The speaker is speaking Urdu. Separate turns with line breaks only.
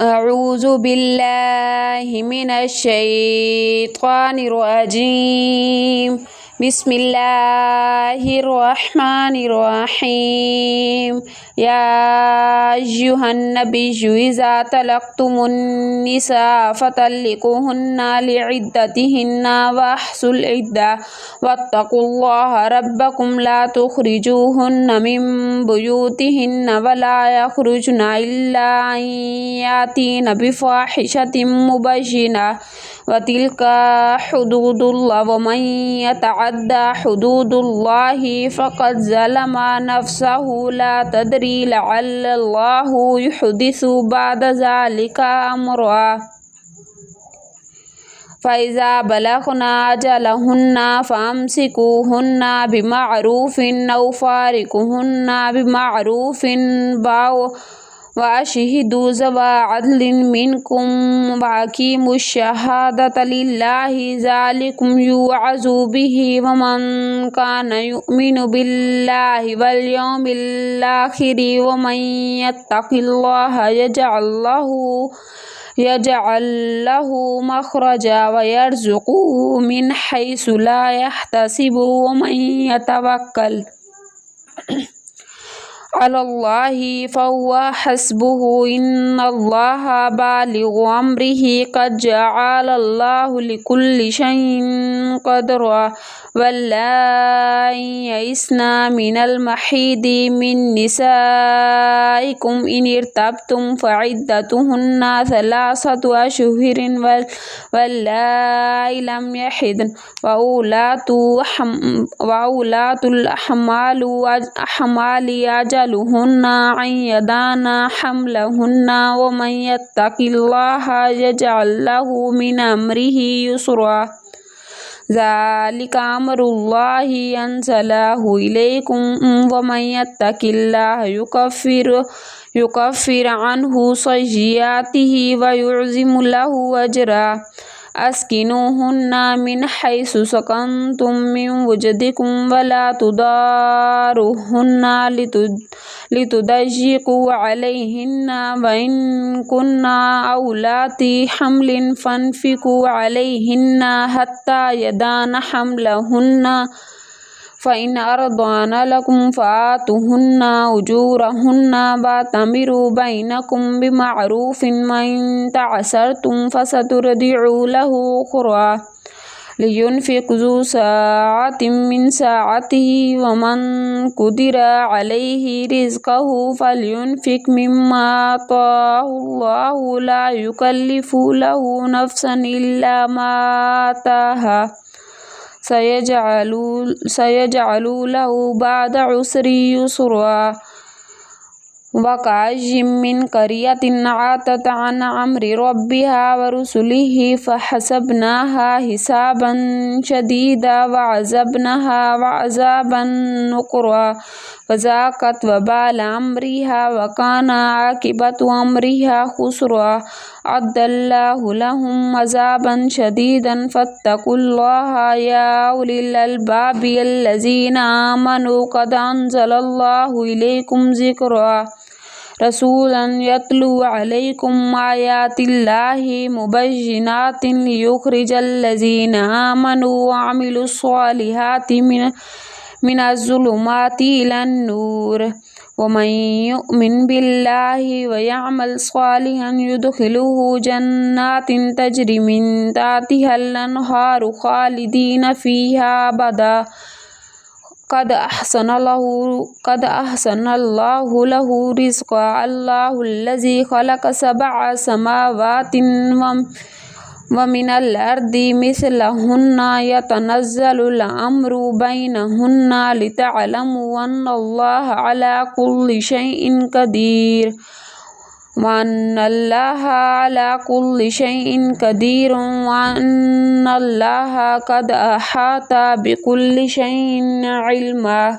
أعوذ بالله من الشيطان الرجيم. بسم الله الرحمن الرحيم. يا أيها النبي إذا طلقتم النساء فطلقوهن لعدتهن وأحصوا العدة واتقوا الله ربكم لا تخرجوهن من بيوتهن ولا يخرجن إلا أن يأتين بفاحشة مبينة وتلك حدود الله ومن يتعدى حدود الله فقد ظلم نفسه لا تدري لعل الله يحدث بعد ذلك أمرا. فإذا بلغن أجلهن فأمسكوهن بمعروف أو فارقوهن بمعروف وأشهدوا ذوي عدل منكم وأقيموا الشهادة لله ذلكم يوعظ به ومن كان يؤمن بالله واليوم الآخر ومن يتق الله يجعل له مخرجا ويرزقه من حيث لا يحتسب ومن يتوكل على الله فهو حسبه إن الله بالغ أمره قد جعل الله لكل شيء قدرا. واللائي يئسن من المحيض من نسائكم إن ارتبتم فعدتهن 3 أشهر واللائي لم يحضن وأولاة الأحمال أجلهن أن يضعن حملهن ومن يتق الله يجعل له من أمره يسرا. ذلك أمر الله أنزله إليكم ومن يتق الله يكفر عنه سيئاته ويعظم له أجرا. أسكنوهن من حيث سكنتم من وجدكم ولا تضاروهن لتضيقوا عليهن وإن كن أولات حمل فانفقوا عليهن حتى يضعن حملهن فإن أرضعن لكم فآتوهن أجورهن وأتمروا بينكم بمعروف وإن تعسرتم فسترضع له أخرى. لينفق ذو ساعة من ساعته ومن قدر عليه رزقه فلينفق مما آتاه الله لا يكلف له نفسا إلا ما آتاها سيجعل له بعد عسر يسرا. وكأي من قرية عاتت عن أمر ربها ورسله فحسبناها حسابا شديدا وعذبناها عذابا نكرا فذاقت وبال أمرها وكان عاقبة أمرها خسرا. أعد الله لهم عذابا شديدا فاتقوا الله يا أولي الألباب الذين آمنوا قد أنزل الله إليكم ذكرا رسولا يتلو عليكم آيات الله مبينات ليخرج الذين آمنوا وعملوا الصالحات من الظلمات إلى النور. ومن يؤمن بالله ويعمل صالحا يدخله جنات تجري من تحتها الأنهار خالدين فيها أبدا قد أحسن الله له رزقا. الله الذي خلق 7 سماوات ومن الأرض مثلهن يتنزل الأمر بينهن لتعلموا أن الله على كل شيء قدير وأن الله على كل شيء قدير وأن الله قد أحاط بكل شيء علما.